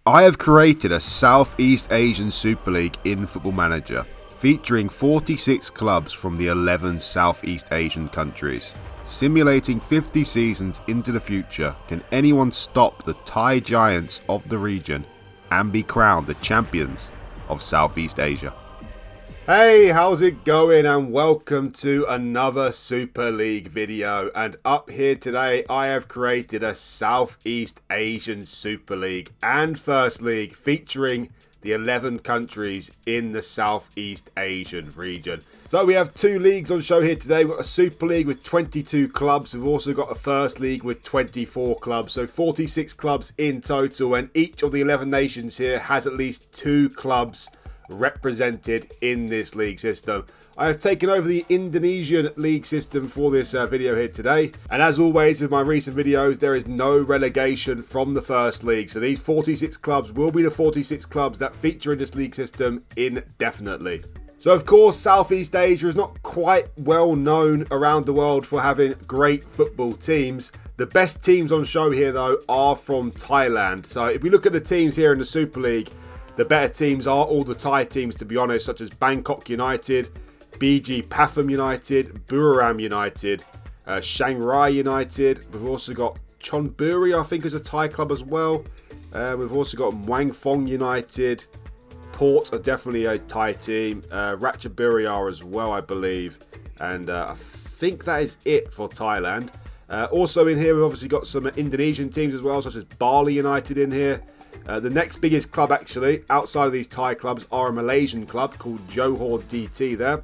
I have created a Southeast Asian Super League in Football Manager, featuring 46 clubs from the 11 Southeast Asian countries. Simulating 50 seasons into the future, can anyone stop the Thai giants of the region and be crowned the champions of Southeast Asia? Hey, how's it going, and welcome to another Super League video. And up here today I have created a Southeast Asian Super League and First League featuring the 11 countries in the Southeast Asian region. So we have two leagues on show here today. We've got a Super League with 22 clubs. We've also got a First League with 24 clubs. So 46 clubs in total, and each of the 11 nations here has at least 2 clubs represented in this league system. I have taken over the Indonesian league system for this video here today, and as always with my recent videos, there is no relegation from the First League, so these 46 clubs will be the 46 clubs that feature in this league system indefinitely. So of course, Southeast Asia is not quite well known around the world for having great football teams. The best teams on show here though are from Thailand. So if we look at the teams here in the Super League, the better teams are all the Thai teams, to be honest, such as Bangkok United, BG Pathum United, Buriram United, Chiang Rai United. We've also got Chonburi, I think, is a Thai club as well. We've also got Muang Thong United. Port are definitely a Thai team. Ratchaburi are as well, I believe. And I think that is it for Thailand. Also in here, we've obviously got some Indonesian teams as well, such as Bali United in here. The next biggest club, actually, outside of these Thai clubs, are a Malaysian club called Johor DT there.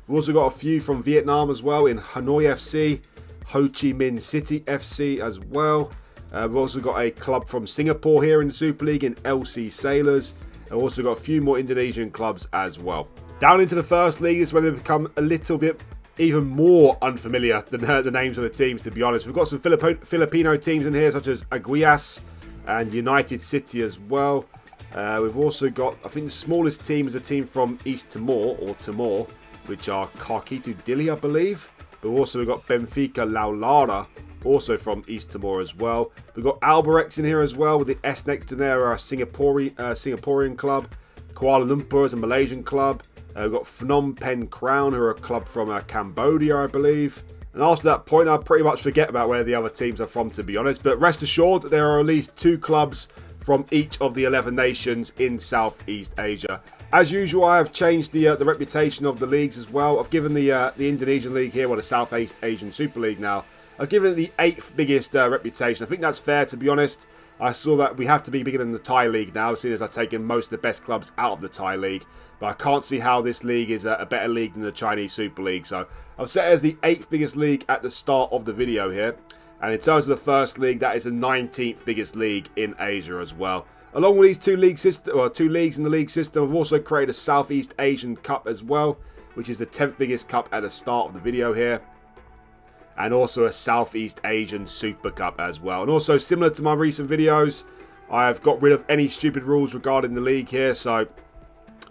We've also got a few from Vietnam as well, in Hanoi FC, Ho Chi Minh City FC as well. We've also got a club from Singapore here in the Super League in LC Sailors. And we've also got a few more Indonesian clubs as well. Down into the First League is when they become a little bit even more unfamiliar than the names of the teams, to be honest. We've got some Filipino teams in here, such as Aguias and United City as well. We've also got, I think the smallest team is a team from East Timor, or Timor, which are Karkitu Dili, I believe. But also we've got Benfica Laulara, also from East Timor as well. We've got Albirex in here as well, with the S next to there, a Singaporean club. Kuala Lumpur is a Malaysian club. We've got Phnom Penh Crown, who are a club from Cambodia, I believe. And after that point, I pretty much forget about where the other teams are from, to be honest. But rest assured, there are at least 2 clubs from each of the 11 nations in Southeast Asia. As usual, I have changed the reputation of the leagues as well. I've given the Indonesian League here, or the Southeast Asian Super League now, I've given it the 8th biggest reputation. I think that's fair, to be honest. I saw that we have to be bigger than the Thai League now, seeing as I've taken most of the best clubs out of the Thai League. But I can't see how this league is a better league than the Chinese Super League. So I've set it as the 8th biggest league at the start of the video here. And in terms of the First League, that is the 19th biggest league in Asia as well. Along with these two leagues in the league system, I've also created a Southeast Asian Cup as well, which is the 10th biggest cup at the start of the video here. And also a Southeast Asian Super Cup as well. And also, similar to my recent videos, I have got rid of any stupid rules regarding the league here. So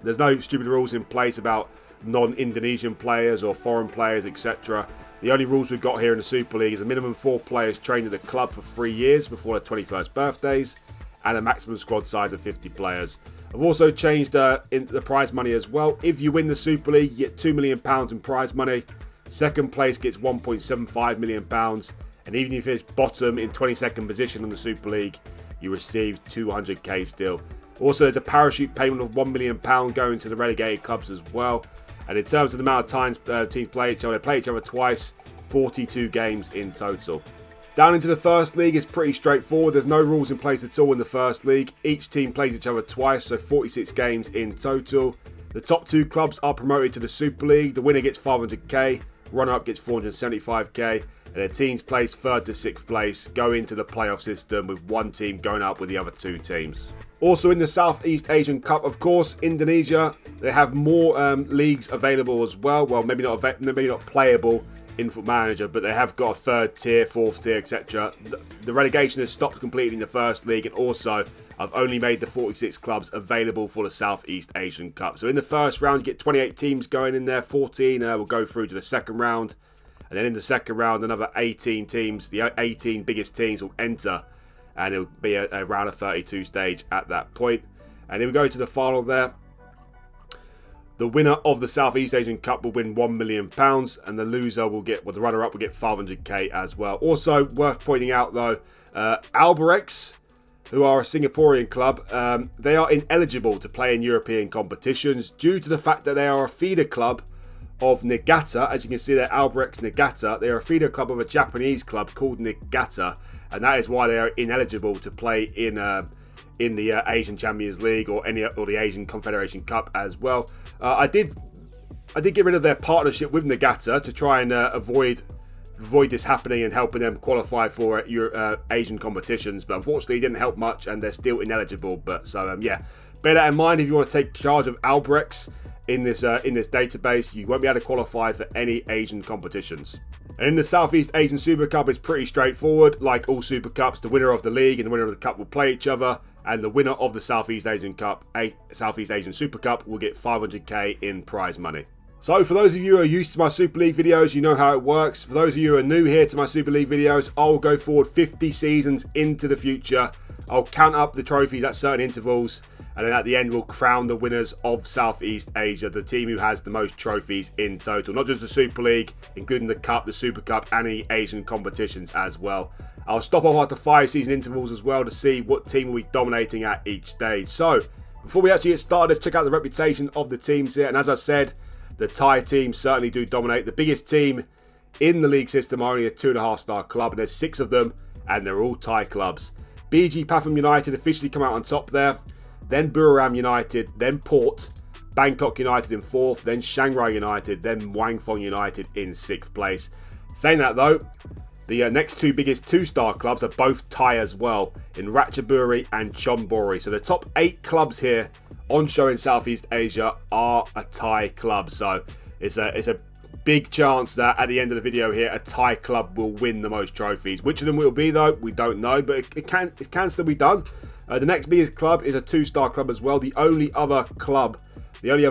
there's no stupid rules in place about non-Indonesian players or foreign players, etc. The only rules we've got here in the Super League is a minimum 4 players trained at the club for 3 years before their 21st birthdays, and a maximum squad size of 50 players. I've also changed the prize money as well. If you win the Super League, you get £2 million in prize money. Second place gets £1.75 million, and even if you finish bottom in 22nd position in the Super League, you receive 200k still. Also, there's a parachute payment of £1 million going to the relegated clubs as well. And in terms of the amount of times teams play each other, they play each other twice, 42 games in total. Down into the First League is pretty straightforward. There's no rules in place at all in the First League. Each team plays each other twice, so 46 games in total. The top 2 clubs are promoted to the Super League. The winner gets 500k. Runner-up gets 475k, and the teams placed 3rd to 6th place go into the playoff system, with one team going up with the other 2 teams. Also in the Southeast Asian Cup, of course, Indonesia, they have more leagues available as well. Well, maybe not playable in Football Manager, but they have got a 3rd tier, 4th tier, etc. The relegation has stopped completely in the First League, and also I've only made the 46 clubs available for the Southeast Asian Cup. So in the first round, you get 28 teams going in there. 14 will go through to the second round. And then in the second round, another 18 teams. The 18 biggest teams will enter. and it'll be around a 32 stage at that point. And then we go to the final there. The winner of the Southeast Asian Cup will win £1 million, and the loser will get, well, the runner-up will get 500k as well. Also worth pointing out though, Albirex, who are a Singaporean club, they are ineligible to play in European competitions due to the fact that they are a feeder club of Niigata. As you can see there, Albirex Niigata. They are a feeder club of a Japanese club called Niigata, and that is why they are ineligible to play in the Asian Champions League or the Asian Confederation Cup as well. I did get rid of their partnership with Niigata to try and avoid this happening and helping them qualify for Asian competitions, but unfortunately it didn't help much and they're still ineligible. But so yeah, bear that in mind if you want to take charge of Albirex in this database. You won't be able to qualify for any Asian competitions. And in the Southeast Asian Super Cup, it's pretty straightforward. Like all Super Cups, the winner of the league and the winner of the cup will play each other, and the winner of the Southeast Asian Cup, Southeast Asian Super Cup, will get 500k in prize money. So for those of you who are used to my Super League videos, you know how it works. For those of you who are new here to my Super League videos, I'll go forward 50 seasons into the future. I'll count up the trophies at certain intervals, and then at the end we'll crown the winners of Southeast Asia, the team who has the most trophies in total. Not just the Super League, including the Cup, the Super Cup, and the Asian competitions as well. I'll stop off after 5 season intervals as well to see what team will be dominating at each stage. So before we actually get started, let's check out the reputation of the teams here. And as I said, the Thai teams certainly do dominate. The biggest team in the league system are only a 2.5-star club, and there's 6 of them, and they're all Thai clubs. BG Pathum United officially come out on top there, then Buriram United, then Port, Bangkok United in 4th, then Chiang Rai United, then Wang Fong United in 6th place. Saying that though, the next 2 biggest 2-star clubs are both Thai as well, in Ratchaburi and Chonburi. So the top 8 clubs here on show in Southeast Asia are a Thai club. So it's a big chance that at the end of the video here, a Thai club will win the most trophies. Which of them will be though, we don't know, but it can still be done. The next biggest club is a 2-star club as well. The only other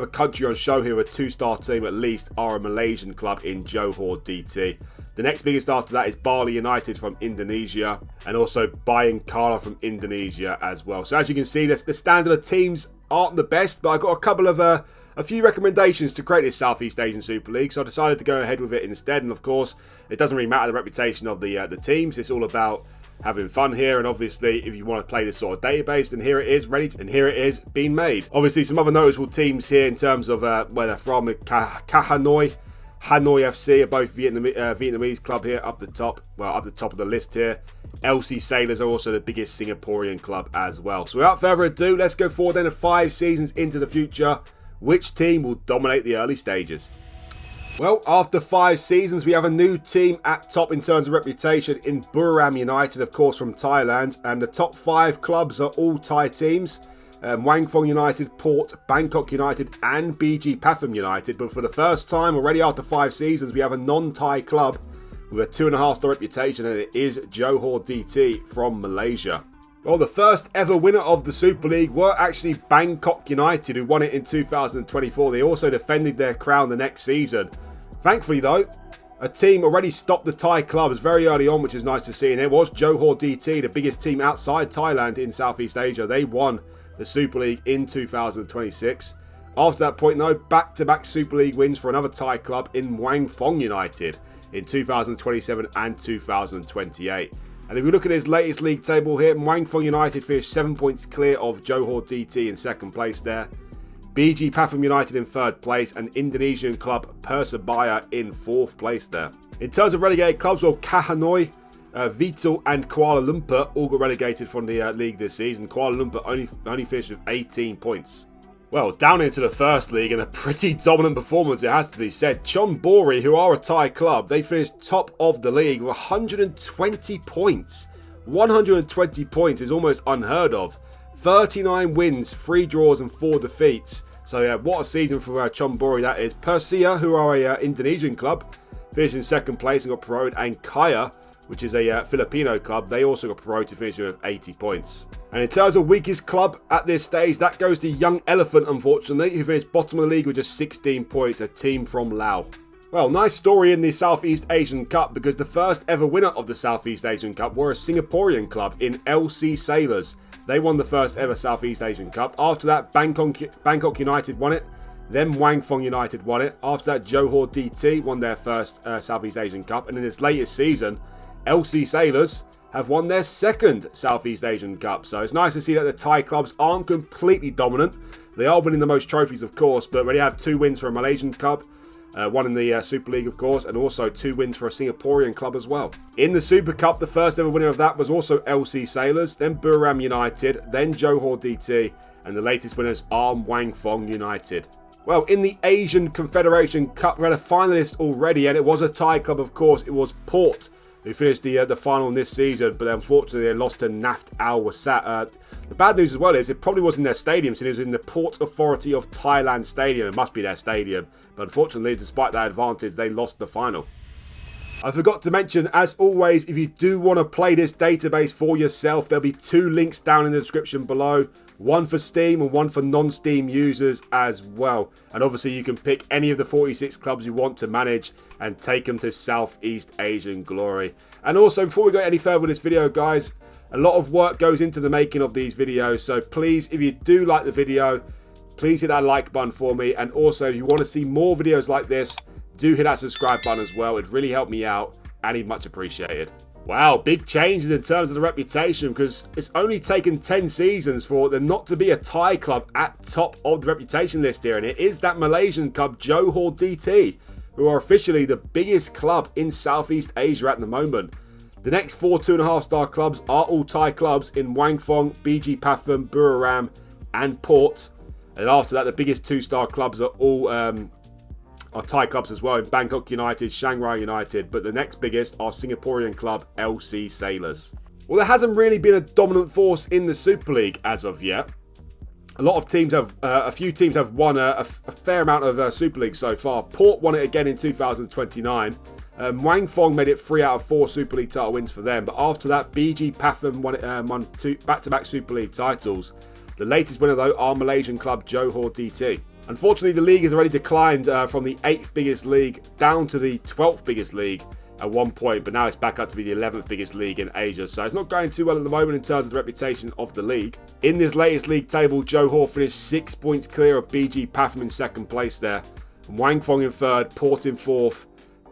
country on show here with a 2-star team at least are a Malaysian club in Johor DT. The next biggest after that is Bali United from Indonesia, and also Bayangkara from Indonesia as well. So as you can see, the standard of teams aren't the best, but I got a couple of a few recommendations to create this Southeast Asian Super League, so I decided to go ahead with it instead. And of course, it doesn't really matter the reputation of the teams. It's all about having fun here, and obviously if you want to play this sort of database, then here it is ready, and here it is being made. Obviously some other noticeable teams here in terms of where they're from: Hanoi FC are both Vietnamese club here up the top of the list here. LC Sailors are also the biggest Singaporean club as well. So without further ado, let's go forward then to 5 seasons into the future. Which team will dominate the early stages? Well, after 5 seasons, we have a new team at top in terms of reputation in Buriram United, of course, from Thailand. And the top 5 clubs are all Thai teams. Wang Fong United, Port, Bangkok United, and BG Pathum United. But for the first time, already after 5 seasons, we have a non-Thai club with a 2.5-star reputation, and it is Johor DT from Malaysia. Well, the first ever winner of the Super League were actually Bangkok United, who won it in 2024. They also defended their crown the next season. Thankfully, though, a team already stopped the Thai clubs very early on, which is nice to see. And it was Johor DT, the biggest team outside Thailand in Southeast Asia. They won the Super League in 2026. After that point, though, back-to-back Super League wins for another Thai club in Wang Fong United in 2027 and 2028. And if we look at his latest league table here, Wang Fong United finished 7 points clear of Johor DT in 2nd place there. BG Pathum United in 3rd place, and Indonesian club Persebaya in 4th place there. In terms of relegated clubs, well, Hanoi, Vital and Kuala Lumpur all got relegated from the league this season. Kuala Lumpur only finished with 18 points. Well, down into the first league, and a pretty dominant performance, it has to be said. Chonburi, who are a Thai club, they finished top of the league with 120 points. 120 points is almost unheard of. 39 wins, 3 draws and 4 defeats. So yeah, what a season for Chonburi that is. Persia, who are a Indonesian club, finished in 2nd place and got promoted. And Kaya, which is a Filipino club, they also got promoted, finishing with 80 points. And in terms of weakest club at this stage, that goes to Young Elephant, unfortunately, who finished bottom of the league with just 16 points, a team from Laos. Well, nice story in the Southeast Asian Cup, because the first ever winner of the Southeast Asian Cup were a Singaporean club in LC Sailors. They won the first ever Southeast Asian Cup. After that, Bangkok United won it. Then Wang Fong United won it. After that, Johor DT won their first Southeast Asian Cup. And in this latest season, LC Sailors have won their second Southeast Asian Cup. So it's nice to see that the Thai clubs aren't completely dominant. They are winning the most trophies, of course, but when you have 2 wins for a Malaysian club, one in the Super League, of course, and also 2 wins for a Singaporean club as well. In the Super Cup, the first ever winner of that was also LC Sailors, then Buriram United, then Johor DT, and the latest winners are Wang Fong United. Well, in the Asian Confederation Cup, we had a finalist already, and it was a Thai club, of course. It was Port, who finished the final in this season, but unfortunately they lost to Naft Al Wasat. The bad news as well is it probably wasn't their stadium, since it was in the Port Authority of Thailand stadium. It must be their stadium, but unfortunately, despite that advantage, they lost the final. I forgot to mention, as always, if you do want to play this database for yourself, there'll be 2 links down in the description below. One for Steam and one for non-Steam users as well. And obviously you can pick any of the 46 clubs you want to manage and take them to Southeast Asian glory. And also, before we go any further with this video, guys, a lot of work goes into the making of these videos. So please, if you do like the video, please hit that like button for me. And also, if you want to see more videos like this, do hit that subscribe button as well. It'd really help me out and it'd much appreciated. Wow, big changes in terms of the reputation, because it's only taken 10 seasons for there not to be a Thai club at top of the reputation list here. And it is that Malaysian club, Johor DT, who are officially the biggest club in Southeast Asia at the moment. The next 4 2.5-star clubs are all Thai clubs in Wang Fong, BG Pathum, Buriram and Port. And after that, the biggest 2-star clubs are all are Thai clubs as well, in Bangkok United, Shanghai United, but the next biggest are Singaporean club LC Sailors. Well, there hasn't really been a dominant force in the Super League as of yet. A few teams have won a fair amount of Super League so far. Port won it again in 2029. Wang Fong made it 3 out of 4 Super League title wins for them, but after that, BG Pathum won 2 back-to-back Super League titles. The latest winner, though, are Malaysian club Johor DT. Unfortunately, the league has already declined from the 8th biggest league down to the 12th biggest league at one point, but now it's back up to be the 11th biggest league in Asia. So it's not going too well at the moment in terms of the reputation of the league. In this latest league table, Johor finished 6 points clear of BG Pathum in 2nd place there, Wang Fong in 3rd, Port in 4th,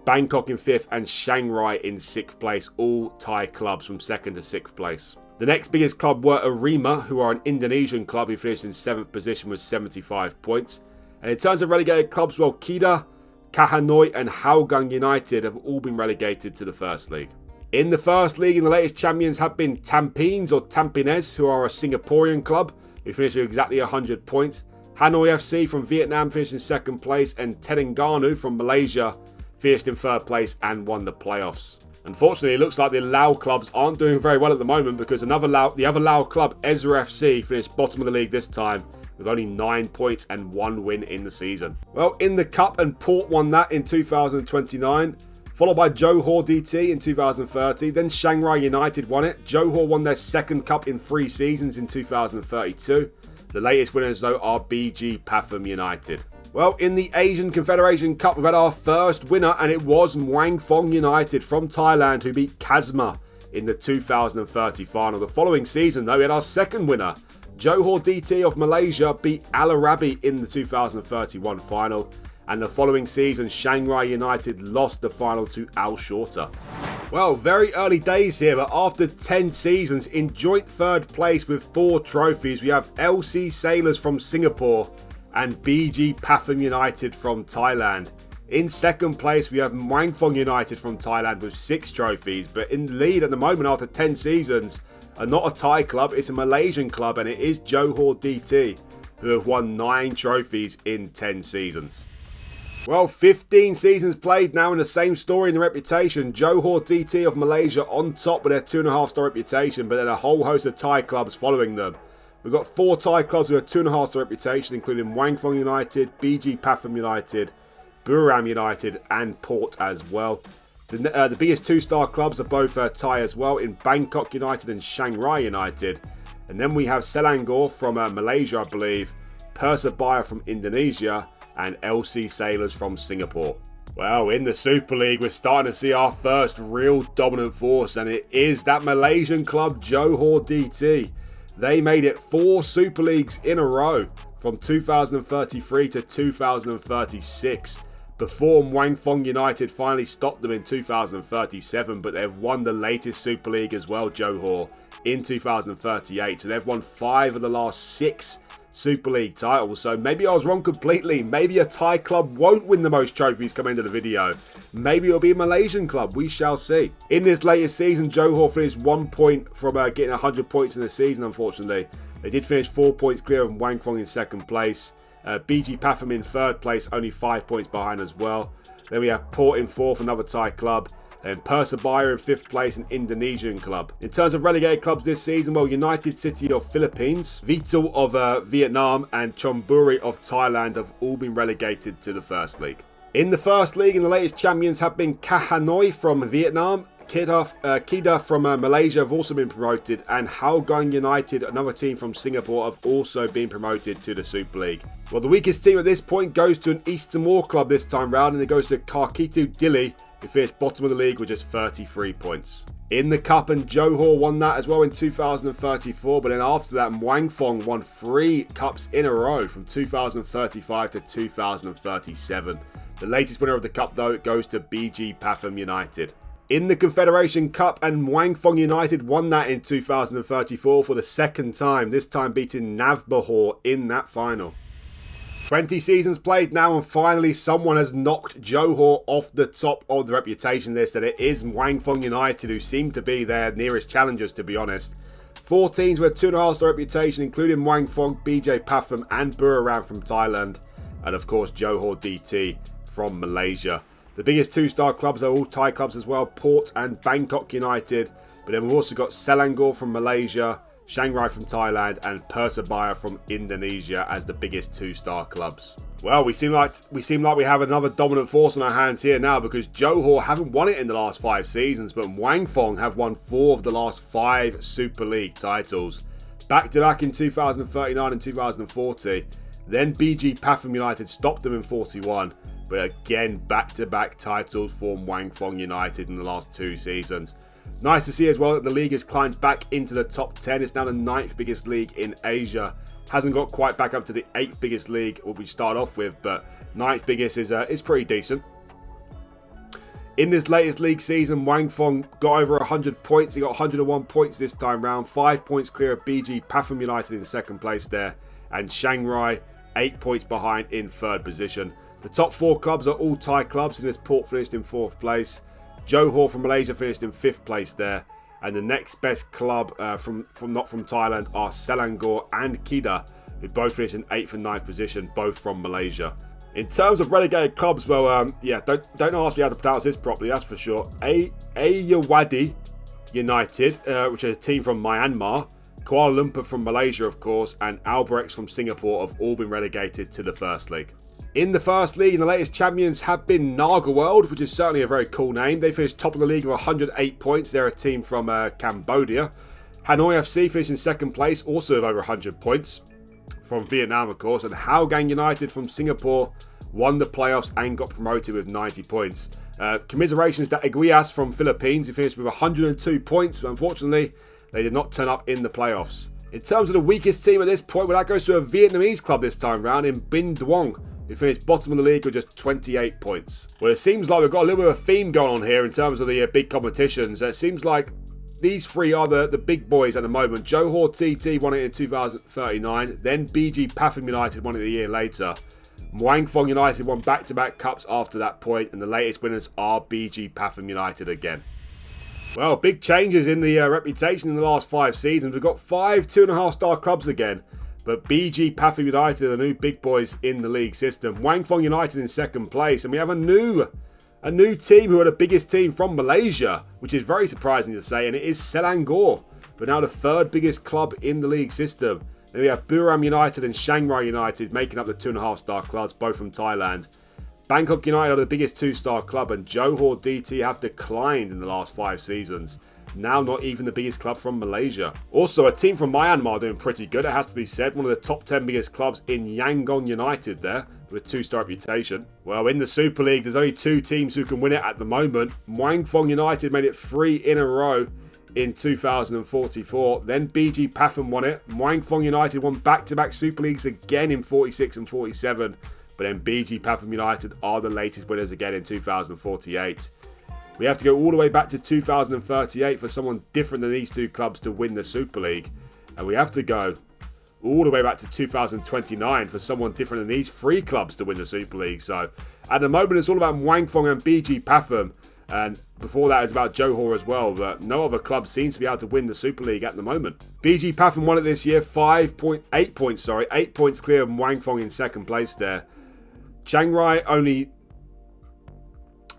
Bangkok in 5th, and Shanghai in 6th place. All Thai clubs from 2nd to 6th place. The next biggest club were Arema, who are an Indonesian club who finished in 7th position with 75 points. And in terms of relegated clubs, well, Kedah, Kahanoi and Hougang United have all been relegated to the First League. In the First League, the latest champions have been Tampines or Tampines, who are a Singaporean club who finished with exactly 100 points. Hanoi FC from Vietnam finished in 2nd place, and Terengganu from Malaysia finished in 3rd place and won the playoffs. Unfortunately, it looks like the Lao clubs aren't doing very well at the moment, because the other Lao club, Ezra FC, finished bottom of the league this time with only 9 points and 1 win in the season. Well, in the Cup, and Port won that in 2029, followed by Johor DT in 2030. Then Shanghai United won it. Johor won their 2nd Cup in 3 seasons in 2032. The latest winners, though, are BG Pathum United. Well, in the Asian Confederation Cup, we've had our first winner, and it was Wang Fong United from Thailand, who beat Kasma in the 2030 final. The following season, though, we had our 2nd winner. Johor DT of Malaysia beat Al Arabi in the 2031 final. And the following season, Shanghai United lost the final to Al Shorter. Well, very early days here, but after 10 seasons in joint 3rd place with 4 trophies, we have LC Sailors from Singapore and BG Pathum United from Thailand. In 2nd place, we have Wang Fong United from Thailand with 6 trophies, but in the lead at the moment after 10 seasons are not a Thai club, it's a Malaysian club, and it is Johor DT, who have won 9 trophies in 10 seasons. Well, 15 seasons played now, in the same story in the reputation. Johor DT of Malaysia on top with their 2.5-star reputation, but then a whole host of Thai clubs following them. We've got 4 Thai clubs with a 2.5-star reputation, including Wang Fong United, BG Pathum United, Buriram United and Port as well. The biggest 2-star clubs are both Thai as well, in Bangkok United and Shanghai United. And then we have Selangor from Malaysia, I believe, Persebaya from Indonesia, and LC Sailors from Singapore. Well, in the Super League, we're starting to see our first real dominant force, and it is that Malaysian club, Johor DT. They made it 4 Super Leagues in a row from 2033 to 2036. Before Muang Thong United finally stopped them in 2037, but they've won the latest Super League as well, Johor, in 2038. So they've won 5 of the last 6 Super League titles. So maybe I was wrong completely. Maybe a Thai club won't win the most trophies come into the video. Maybe it'll be a Malaysian club. We shall see. In this latest season, Johor finished 1 point from getting 100 points in the season, unfortunately. They did finish 4 points clear of Muang Thong in second place. BG Pathum in third place, only 5 points behind as well. Then we have Port in fourth, another Thai club. And Persebaya in 5th place, an Indonesian club. In terms of relegated clubs this season, well, United City of Philippines, Vital of Vietnam, and Chonburi of Thailand have all been relegated to the First League. In the First League, and the latest champions have been Ka Hanoi from Vietnam, Kedah from Malaysia have also been promoted, and Hougang United, another team from Singapore, have also been promoted to the Super League. Well, the weakest team at this point goes to an East Timor club this time round, and it goes to Karkitu Dili, who finished bottom of the league with just 33 points. In the Cup, and Johor won that as well in 2034, but then after that, Muang Thong won 3 Cups in a row from 2035 to 2037. The latest winner of the Cup, though, it goes to BG Pathum United. In the Confederation Cup, and Muang Thong United won that in 2034 for the second time, this time beating Navbahor in that final. 20 seasons played now, and finally someone has knocked Johor off the top of the reputation list, and it is Muang Thong United, who seem to be their nearest challengers, to be honest. 4 teams with a 2.5-star reputation, including Muang Thong, BJ Pathum, and Buriram from Thailand, and of course Johor DT from Malaysia. The biggest 2-star clubs are all Thai clubs as well, Port and Bangkok United, but then we've also got Selangor from Malaysia, Chiang Rai from Thailand, and Persebaya from Indonesia as the biggest 2-star clubs. Well, we seem like we have another dominant force on our hands here now, because Johor haven't won it in the last 5 seasons, but Muang Thong have won 4 of the last 5 Super League titles. Back to back in 2039 and 2040. Then BG Pathum United stopped them in 41. But again, back-to-back titles for Muang Thong United in the last 2 seasons. Nice to see as well that the league has climbed back into the top 10. It's now the 9th biggest league in Asia. Hasn't got quite back up to the 8th biggest league, what we start off with, but 9th biggest is pretty decent. In this latest league season, Muang Thong got over 100 points. He got 101 points this time round. 5 points clear of BG Pathum United in second place there. And Chiang Rai, 8 points behind in third position. The top 4 clubs are all Thai clubs, and this Port finished in 4th place. Johor from Malaysia finished in 5th place there. And the next best club not from Thailand are Selangor and Kedah, who both finished in 8th and 9th position, both from Malaysia. In terms of relegated clubs, well, yeah, don't ask me how to pronounce this properly, that's for sure. Ayeyawadi United, which is a team from Myanmar, Kuala Lumpur from Malaysia, of course, and Albirex from Singapore have all been relegated to the First League. In the First League, the latest champions have been Naga World, which is certainly a very cool name. They finished top of the league with 108 points. They're a team from Cambodia. Hanoi FC finished in second place, also with over 100 points, from Vietnam, of course. And Hougang United from Singapore won the playoffs and got promoted with 90 points. Commiserations to Eguias from Philippines, who finished with 102 points, but unfortunately, they did not turn up in the playoffs. In terms of the weakest team at this point, well, that goes to a Vietnamese club this time round in Binh Duong, who finished bottom of the league with just 28 points. Well, it seems like we've got a little bit of a theme going on here in terms of the big competitions. It seems like these 3 are the big boys at the moment. Johor TT won it in 2039. Then BG Pathum United won it a year later. Muang Thong United won back-to-back cups after that point. And the latest winners are BG Pathum United again. Well, big changes in the reputation in the last 5 seasons. We've got 5 2.5-star clubs again. But BG Pathum United are the new big boys in the league system. Muang Thong United in second place. And we have a new team who are the biggest team from Malaysia, which is very surprising to say. And it is Selangor, but now the 3rd biggest club in the league system. Then we have Buriram United and Chiang Rai United making up the 2.5-star clubs, both from Thailand. Bangkok United are the biggest 2-star club, and Johor DT have declined in the last 5 seasons. now not even the biggest club from Malaysia. Also, a team from Myanmar doing pretty good, it has to be said. One of the top 10 biggest clubs in Yangon United there, with a 2-star reputation. Well, in the Super League, there's only 2 teams who can win it at the moment. Muang Thong United made it 3 in a row in 2044. Then BG Pathum won it. Muang Thong United won back-to-back Super Leagues again in 46 and 47. But then BG Pathum United are the latest winners again in 2048. We have to go all the way back to 2038 for someone different than these 2 clubs to win the Super League. And we have to go all the way back to 2029 for someone different than these 3 clubs to win the Super League. So at the moment, it's all about Muang Thong and BG Pathum. And before that, it's about Johor as well. But no other club seems to be able to win the Super League at the moment. BG Pathum won it this year, 8 points clear of Muang Thong in second place there. Chiang Rai only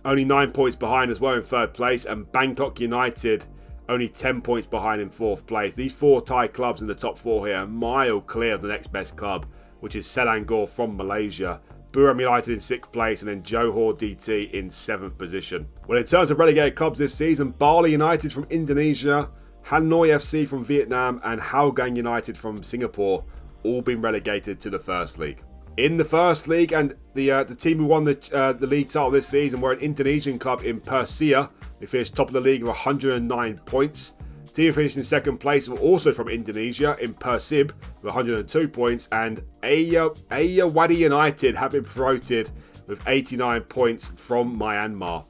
9 points behind as well in third place. And Bangkok United only 10 points behind in fourth place. These 4 Thai clubs in the top 4 here are a mile clear of the next best club, which is Selangor from Malaysia. Buram United in 6th place, and then Johor DT in 7th position. Well, in terms of relegated clubs this season, Bali United from Indonesia, Hanoi FC from Vietnam, and Hougang United from Singapore all been relegated to the First League. In the First League, and the team who won the league title this season were an Indonesian club in Persija. They finished top of the league with 109 points. The team finished in second place were also from Indonesia in Persib with 102 points, and Ayeyawadi United have been promoted with 89 points from Myanmar.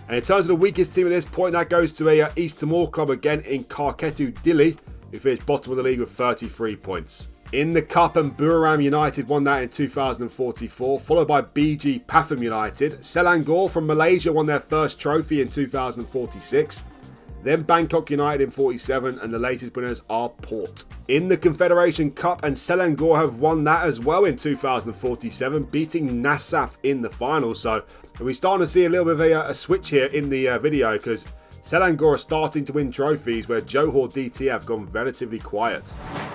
And in terms of the weakest team at this point, that goes to a East Timor club again in Karketu Dili, who finished bottom of the league with 33 points. In the Cup, and Buriram United won that in 2044, followed by BG Pathum United. Selangor from Malaysia won their first trophy in 2046. Then Bangkok United in 47, and the latest winners are Port. In the Confederation Cup, and Selangor have won that as well in 2047, beating Nasaf in the final. So we're starting to see a little bit of a switch here in the video, because Selangor are starting to win trophies where Johor DT have gone relatively quiet.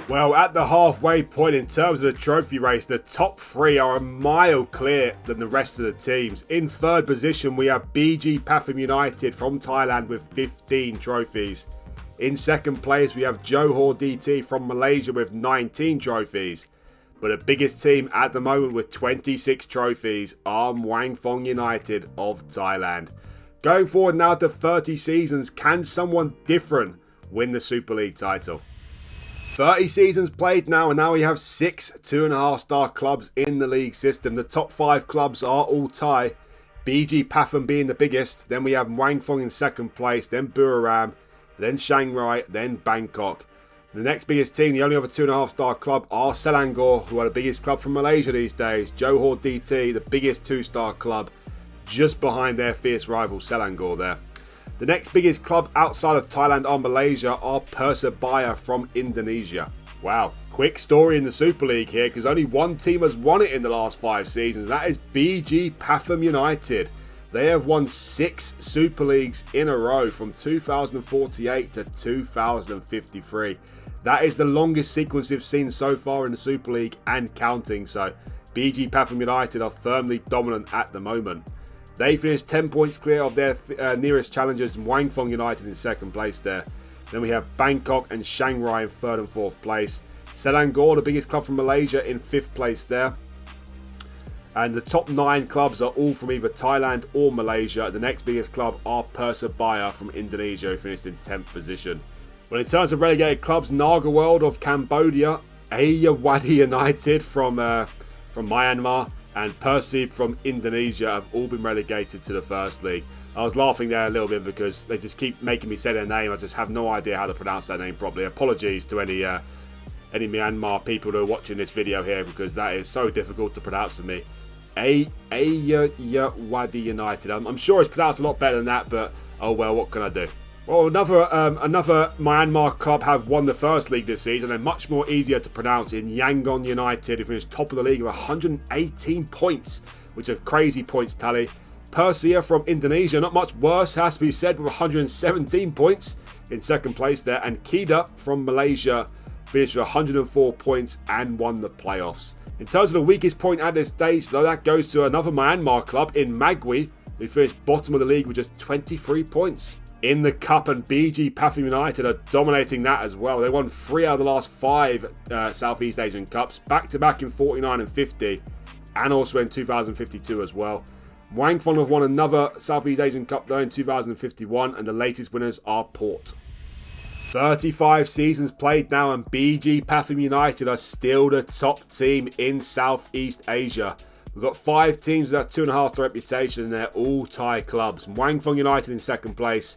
Well, at the halfway point in terms of the trophy race, the top 3 are a mile clear than the rest of the teams. In third position, we have BG Pathum United from Thailand with 15 trophies. In second place, we have Johor DT from Malaysia with 19 trophies. But the biggest team at the moment with 26 trophies are Muang Thong United of Thailand. Going forward now to 30 seasons, can someone different win the Super League title? 30 seasons played now, and now we have 6 2.5-star clubs in the league system. The top 5 clubs are all Thai, BG Pathum being the biggest. Then we have Muang Thong in second place, then Buriram, then Chiang Rai, then Bangkok. The next biggest team, the only other 2.5-star club, are Selangor, who are the biggest club from Malaysia these days. Johor DT, the biggest 2-star club, just behind their fierce rival Selangor there. The next biggest club outside of Thailand or Malaysia are Persebaya from Indonesia. Wow, quick story in the Super League here, because only one team has won it in the last 5 seasons. That is BG Pathum United. They have won 6 Super Leagues in a row from 2048 to 2053. That is the longest sequence we've seen so far in the Super League and counting. So BG Pathum United are firmly dominant at the moment. They finished 10 points clear of their nearest challengers, Muang Thong United in second place there. Then we have Bangkok and Chiang Rai in third and fourth place. Selangor, the biggest club from Malaysia, in 5th place there. And the top 9 clubs are all from either Thailand or Malaysia. The next biggest club are Persebaya from Indonesia, who finished in 10th position. Well, in terms of relegated clubs, Naga World of Cambodia, Ayeyawadi United from Myanmar, and Persib from Indonesia have all been relegated to the First League. I was laughing there a little bit because they just keep making me say their name. I just have no idea how to pronounce that name properly. Apologies to any Myanmar people who are watching this video here, because that is so difficult to pronounce for me. Ayeyawadi United. I'm sure it's pronounced a lot better than that, but oh well, what can I do? Well, another Myanmar club have won the First League this season, and much more easier to pronounce in Yangon United, who finished top of the league with 118 points, which are crazy points tally. Persija from Indonesia, not much worse, has to be said, with 117 points in second place there. And Kedah from Malaysia finished with 104 points and won the playoffs. In terms of the weakest point at this stage, though, that goes to another Myanmar club in Magwi, who finished bottom of the league with just 23 points. In the Cup, and BG Pathum United are dominating that as well. They won 3 out of the last 5 Southeast Asian Cups, back-to-back in 49 and 50, and also in 2052 as well. Muang Thong have won another Southeast Asian Cup though in 2051, and the latest winners are Port. 35 seasons played now, and BG Pathum United are still the top team in Southeast Asia. We've got 5 teams with that 2.5-star reputation, and they're all Thai clubs. Muang Thong United in 2nd place,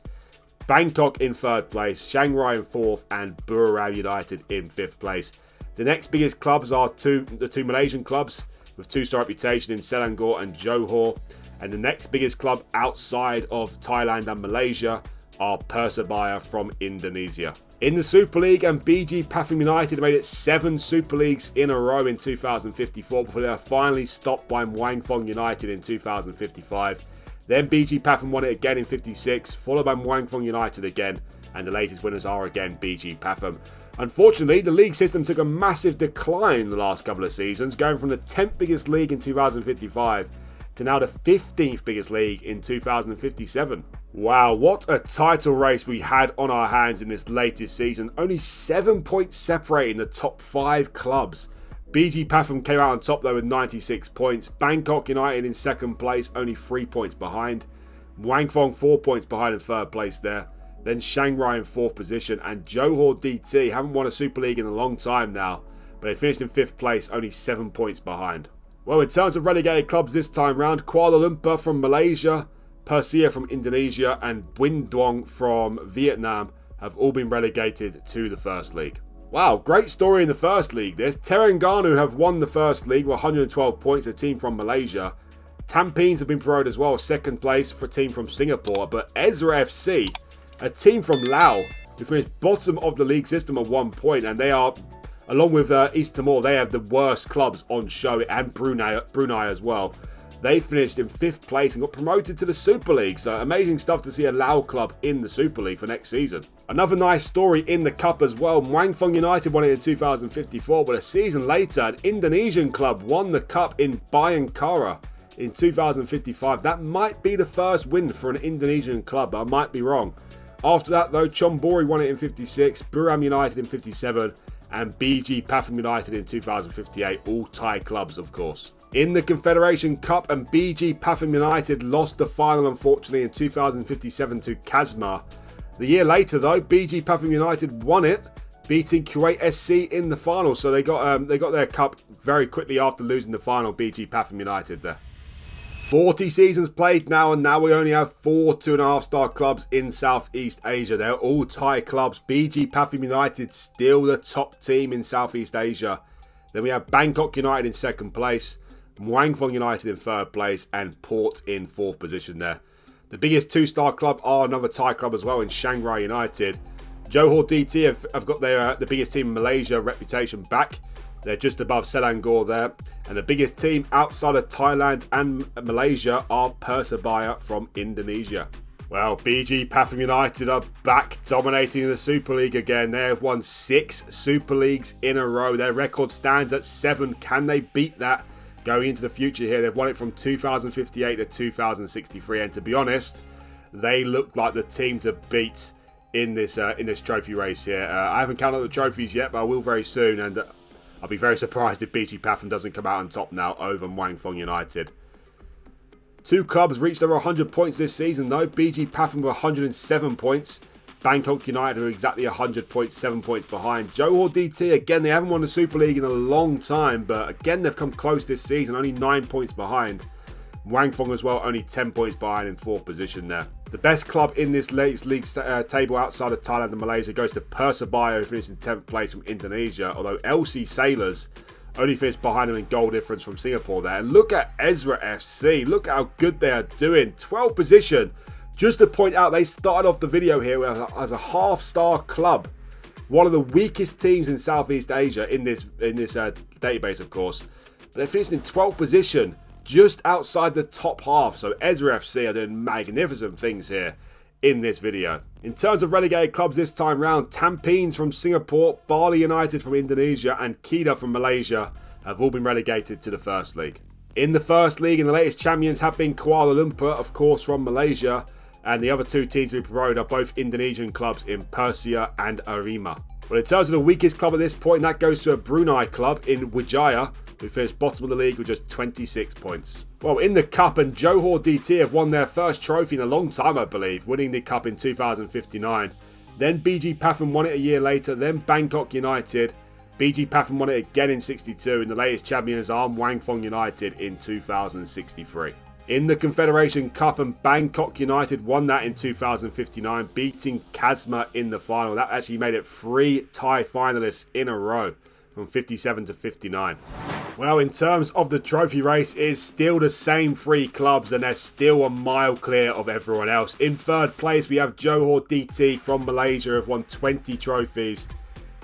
Bangkok in 3rd place, Chiang Rai in 4th, and Burarao United in 5th place. The next biggest clubs are the two Malaysian clubs with 2-star reputation in Selangor and Johor. And the next biggest club outside of Thailand and Malaysia are Persebaya from Indonesia. In the Super League, and BG Pathum United made it 7 Super Leagues in a row in 2054 before they were finally stopped by Muang Thong United in 2055. Then BG Pathum won it again in 56, followed by Muang Thong United again, and the latest winners are again BG Pathum. Unfortunately, the league system took a massive decline in the last couple of seasons, going from the 10th biggest league in 2055 to now the 15th biggest league in 2057. Wow, what a title race we had on our hands in this latest season. Only 7 points separating the top 5 clubs. BG Pathum came out on top though with 96 points. Bangkok United in 2nd place, only 3 points behind. Muang Thong 4 points behind in 3rd place there. Then Chiang Rai in 4th position, and Johor DT haven't won a Super League in a long time now, but they finished in 5th place, only 7 points behind. Well, in terms of relegated clubs this time round, Kuala Lumpur from Malaysia, Persea from Indonesia, and Binh Duong from Vietnam have all been relegated to the First League. Wow, great story in the First League this. Terengganu have won the First League with 112 points, a team from Malaysia. Tampines have been promoted as well, 2nd place for a team from Singapore. But Ezra FC, a team from Laos, who finished bottom of the league system at 1 point, and they are, along with East Timor, they have the worst clubs on show, and Brunei as well. They finished in 5th place and got promoted to the Super League. So amazing stuff to see a Lao club in the Super League for next season. Another nice story in the Cup as well. Muang Thong United won it in 2054, but a season later, an Indonesian club won the Cup in Bayangkara in 2055. That might be the first win for an Indonesian club, but I might be wrong. After that though, Chonburi won it in 56, Buram United in 57, and BG Pathum United in 2058, all Thai clubs of course. In the Confederation Cup, and BG Pathum United lost the final unfortunately in 2057 to Kazma. The year later though, BG Pathum United won it, beating Kuwait SC in the final, so they got their cup very quickly after losing the final. BG Pathum United there. 40 seasons played now, and now we only have 4 2.5-star clubs in Southeast Asia. They're all Thai clubs. BG Pathum United still the top team in Southeast Asia. Then we have Bangkok United in 2nd place, Muang Thong United in 3rd place, and Port in 4th position there. The biggest 2-star club are another Thai club as well in Chiang Rai United. Johor DT have got the biggest team in Malaysia reputation back. They're just above Selangor there. And the biggest team outside of Thailand and Malaysia are Persebaya from Indonesia. Well, BG Pathum United are back dominating the Super League again. They have won 6 Super Leagues in a row. Their record stands at 7. Can they beat that going into the future here? They've won it from 2058 to 2063. And to be honest, they look like the team to beat in this trophy race here. I haven't counted up the trophies yet, but I will very soon. And I'll be very surprised if BG Pathum doesn't come out on top now over Muang Thong United. 2 clubs reached over 100 points this season though. BG Pathum with 107 points. Bangkok United are exactly 100 points, 7 points behind. Johor DT, again, they haven't won the Super League in a long time, but again, they've come close this season, only 9 points behind. Muang Thong as well, only 10 points behind in 4th position there. The best club in this latest league table outside of Thailand and Malaysia goes to Persebaya, who finished in 10th place from Indonesia, although LC Sailors only finished behind them in goal difference from Singapore there. And look at Ezra FC, look how good they are doing. 12th position. Just to point out, they started off the video here as a half-star club. One of the weakest teams in Southeast Asia in this database, of course. But they finished in 12th position, just outside the top half. So Ezra FC are doing magnificent things here in this video. In terms of relegated clubs this time round, Tampines from Singapore, Bali United from Indonesia, and Kedah from Malaysia have all been relegated to the First League. In the First League, and the latest champions have been Kuala Lumpur, of course, from Malaysia. and the other two teams to be promoted are both Indonesian clubs in Persia and Arema. Well, in terms of the weakest club at this point, that goes to a Brunei club in Wijaya, who finished bottom of the league with just 26 points. Well, in the Cup, and Johor DT have won their first trophy in a long time, I believe, winning the Cup in 2059. Then BG Pathum won it a year later, then Bangkok United. BG Pathum won it again in 62, and the latest champions are Wangfong United in 2063. In the Confederation Cup, and Bangkok United won that in 2059, beating Kasma in the final. That actually made it 3 Thai finalists in a row, from 57 to 59. Well, in terms of the trophy race, it is still the same 3 clubs, and they're still a mile clear of everyone else. In third place, we have Johor DT from Malaysia, who have won 20 trophies.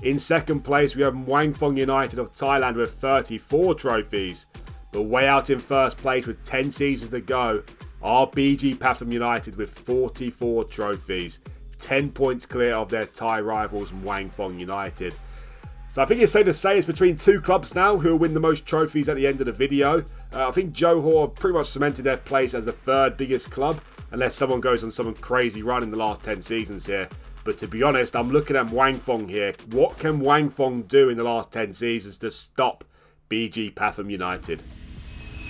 In second place, we have Wangfong United of Thailand with 34 trophies. But way out in first place with 10 seasons to go are BG Pathum United with 44 trophies. 10 points clear of their Thai rivals Wangfong United. So I think it's safe to say it's between 2 clubs now who will win the most trophies at the end of the video. I think Johor have pretty much cemented their place as the 3rd biggest club, unless someone goes on some crazy run in the last 10 seasons here. But to be honest, I'm looking at Wangfong here. What can Wangfong do in the last 10 seasons to stop BG Pathum United?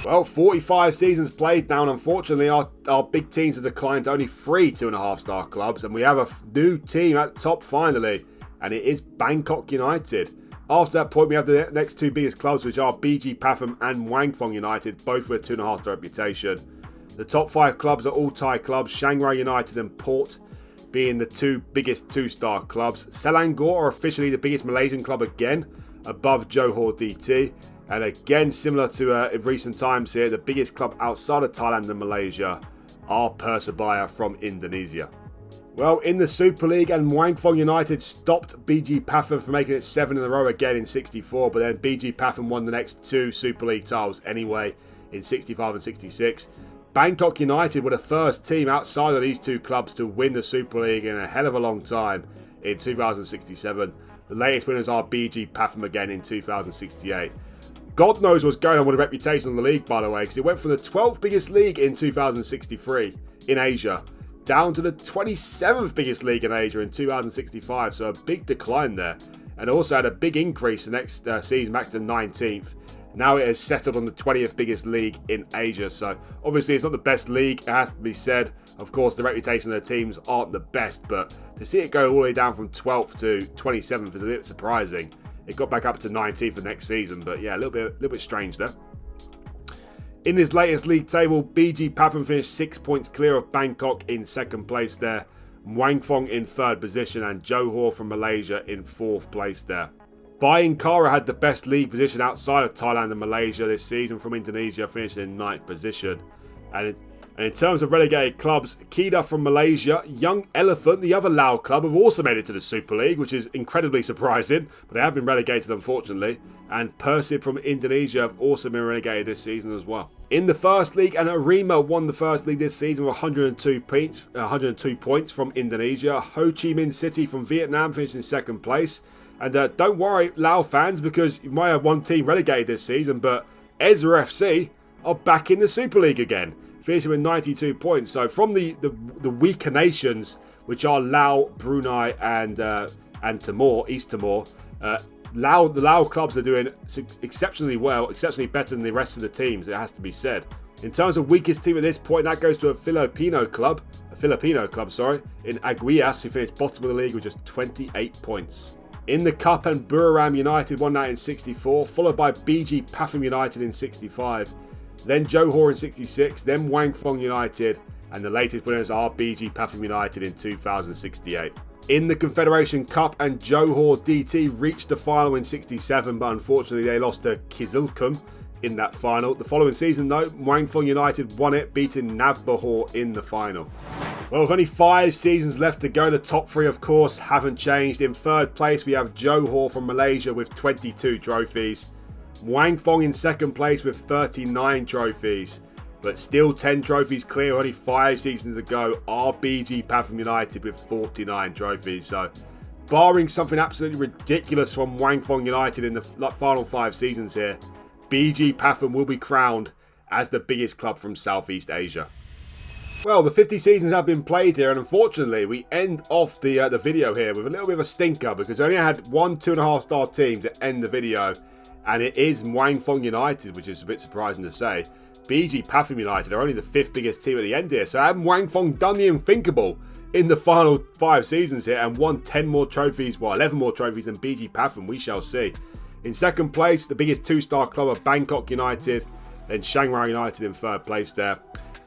Well, 45 seasons played now, and unfortunately our big teams have declined to only 3 2.5-star clubs, and we have a new team at the top finally, and it is Bangkok United. After that point, we have the next 2 biggest clubs, which are BG Pathum and Wangfong United, both with a 2.5-star reputation. The top 5 clubs are all Thai clubs, Chiang Rai United and Port being the 2 biggest 2-star clubs. Selangor are officially the biggest Malaysian club again, above Johor DT. And again, similar to in recent times here, the biggest club outside of Thailand and Malaysia are Persebaya from Indonesia. Well, in the Super League, and Wangfong United stopped BG Pathum from making it 7 in a row again in 64, but then BG Pathum won the next 2 Super League titles anyway in 65 and 66. Bangkok United were the first team outside of these 2 clubs to win the Super League in a hell of a long time in 2067. The latest winners are BG Pathum again in 2068. God knows what's going on with the reputation of the league, by the way, because it went from the 12th biggest league in 2063 in Asia down to the 27th biggest league in Asia in 2065, so a big decline there. And also had a big increase the next season back to the 19th. Now it has settled on the 20th biggest league in Asia, so obviously it's not the best league, it has to be said. Of course, the reputation of the teams aren't the best, but to see it go all the way down from 12th to 27th is a bit surprising. It got back up to 19th for next season, but yeah, a little bit strange there. In his latest league table, BG Pathum finished 6 points clear of Bangkok in second place there, Wangfong in third position, and Johor from Malaysia in fourth place there. Bayangkara had the best league position outside of Thailand and Malaysia this season, from Indonesia finishing in ninth position. And in terms of relegated clubs, Kedah from Malaysia, Young Elephant, the other Lao club, have also made it to the Super League, which is incredibly surprising, but they have been relegated unfortunately. And Persib from Indonesia have also been relegated this season as well. In the First League, and Arema won the First League this season with 102 points from Indonesia. Ho Chi Minh City from Vietnam finished in second place. And don't worry, Lao fans, because you might have one team relegated this season, but Ezra FC are back in the Super League again, finishing with 92 points. So from the weaker nations, which are Lao, Brunei, and Timor, East Timor, the Lao clubs are doing exceptionally well, exceptionally better than the rest of the teams, it has to be said. In terms of weakest team at this point, that goes to a Filipino club, in Aguias, who finished bottom of the league with just 28 points. In the Cup, and Buriram United won that in 64, followed by BG Pathum United in 65, then Johor in 66, then Wangfong United, and the latest winners are BG Pathum United in 2068. In the Confederation Cup, and Johor DT reached the final in 67, but unfortunately they lost to Kizilkum in that final. The following season though, Wangfong United won it, beating Navbahor in the final. Well, with only 5 seasons left to go, the top 3 of course haven't changed. In third place we have Johor from Malaysia with 22 trophies. Wangfong in second place with 39 trophies. But still 10 trophies clear, only 5 seasons to go, are BG Pathum United with 49 trophies. So, barring something absolutely ridiculous from Wangfong United in the final 5 seasons here, BG Pathum will be crowned as the biggest club from Southeast Asia. Well, the 50 seasons have been played here, and unfortunately, we end off the video here with a little bit of a stinker because we only had 1 2.5-star team to end the video, and it is Muang Thong United, which is a bit surprising to say. BG Pathum United are only the 5th biggest team at the end here, so have Muang Thong done the unthinkable in the final 5 seasons here and won 10 more trophies, well, 11 more trophies than BG Pathum? We shall see. In second place, the biggest 2-star club of Bangkok United, then Chiang Rai United in 3rd place there.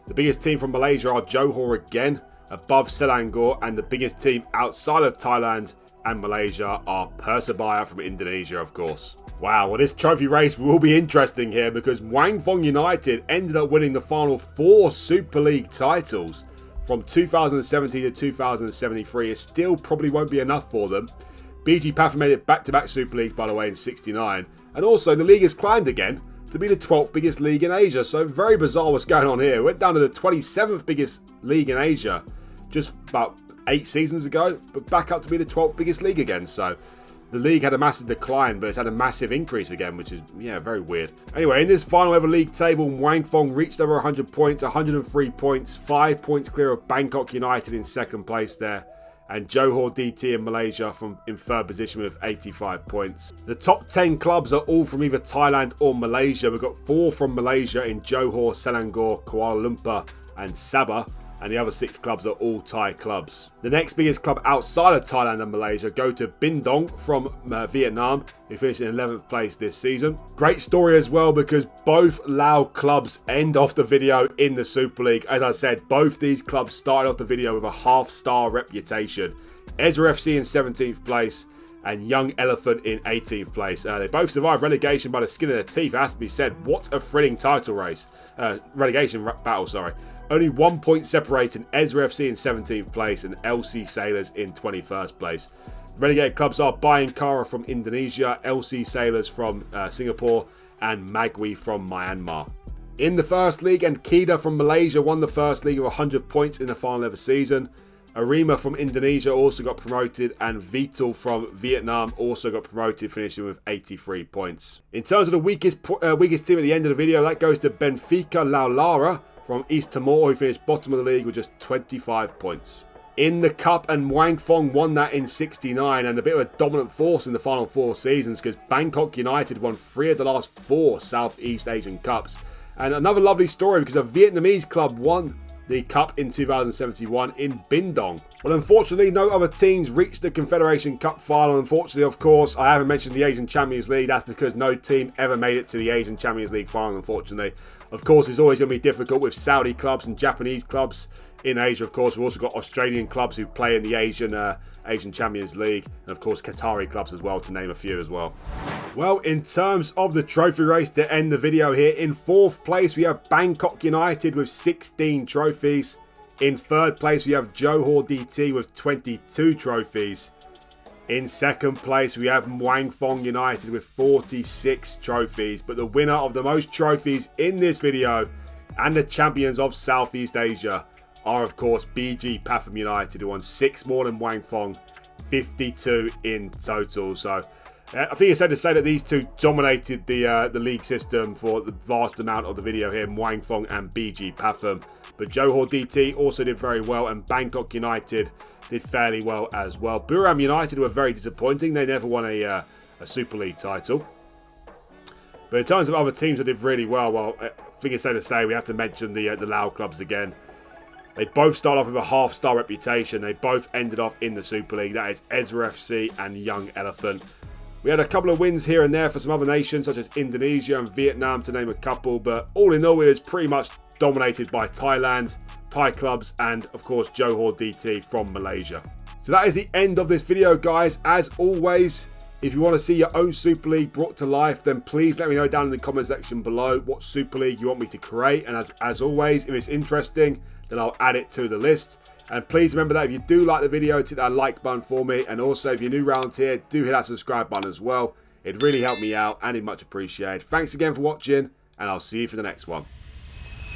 The biggest team from Malaysia are Johor again, above Selangor, and the biggest team outside of Thailand and Malaysia are Persebaya from Indonesia, of course. Wow, well, this trophy race will be interesting here because Muang Thong United ended up winning the final 4 Super League titles from 2017 to 2073. It still probably won't be enough for them. BG Pathum made it back-to-back Super Leagues, by the way, in 69. And also, the league has climbed again to be the 12th biggest league in Asia. So very bizarre what's going on here. It went down to the 27th biggest league in Asia just about 8 seasons ago, but back up to be the 12th biggest league again. So the league had a massive decline, but it's had a massive increase again, which is, yeah, very weird. Anyway, in this final ever league table, Muang Thong reached over 100 points, 103 points, 5 points clear of Bangkok United in 2nd place there, and Johor DT in Malaysia in 3rd position with 85 points. The top 10 clubs are all from either Thailand or Malaysia. We've got 4 from Malaysia in Johor, Selangor, Kuala Lumpur and Sabah, and the other 6 clubs are all Thai clubs. The next biggest club outside of Thailand and Malaysia go to Bindong from Vietnam, who finished in 11th place this season. Great story as well because both Lao clubs end off the video in the Super League. As I said, both these clubs started off the video with a half-star reputation. Ezra FC in 17th place and Young Elephant in 18th place. They both survived relegation by the skin of their teeth, it has to be said. What a thrilling title race. Relegation battle, sorry. Only 1 point separating Ezra FC in 17th place and LC Sailors in 21st place. The relegated clubs are Bayangkara from Indonesia, LC Sailors from Singapore, and Magwi from Myanmar. In the first league, and Kedah from Malaysia won the first league with 100 points in the final ever season. Arima from Indonesia also got promoted, and Vital from Vietnam also got promoted, finishing with 83 points. In terms of the weakest team at the end of the video, that goes to Benfica Lau Lara from East Timor, who finished bottom of the league with just 25 points. In the Cup, and Muang Thong won that in 69, and a bit of a dominant force in the final 4 seasons because Bangkok United won 3 of the last 4 Southeast Asian Cups. And another lovely story because a Vietnamese club won the Cup in 2071 in Bindong. Well, unfortunately, no other teams reached the Confederation Cup final. Unfortunately, of course, I haven't mentioned the Asian Champions League. That's because no team ever made it to the Asian Champions League final, unfortunately. Of course, it's always going to be difficult with Saudi clubs and Japanese clubs in Asia. Of course, we've also got Australian clubs who play in the Asian Champions League, and of course Qatari clubs as well, to name a few as well. Well, in terms of the trophy race to end the video here, in 4th place we have Bangkok United with 16 trophies. In 3rd place we have Johor DT with 22 trophies. In 2nd place we have Muang Thong United with 46 trophies. But the winner of the most trophies in this video and the champions of Southeast Asia are, of course, BG Pathum United, who won 6 more than Muang Thong, 52 in total. So I think it's safe to say that these two dominated the league system for the vast amount of the video here, Muang Thong and BG Pathum. But Johor DT also did very well, and Bangkok United did fairly well as well. Buram United were very disappointing. They never won a Super League title. But in terms of other teams that did really well, I think it's safe to say we have to mention the Lao clubs again. They both started off with a half-star reputation. They both ended off in the Super League. That is Ezra FC and Young Elephant. We had a couple of wins here and there for some other nations, such as Indonesia and Vietnam, to name a couple. But all in all, it was pretty much dominated by Thailand, Thai clubs, and of course Johor DT from Malaysia. So that is the end of this video, guys. As always, if you want to see your own Super League brought to life, then please let me know down in the comment section below what Super League you want me to create. And as always, if it's interesting, then I'll add it to the list. And please remember that if you do like the video, hit that like button for me. And also, if you're new around here, do hit that subscribe button as well. It'd really help me out and it'd much appreciated. Thanks again for watching, and I'll see you for the next one.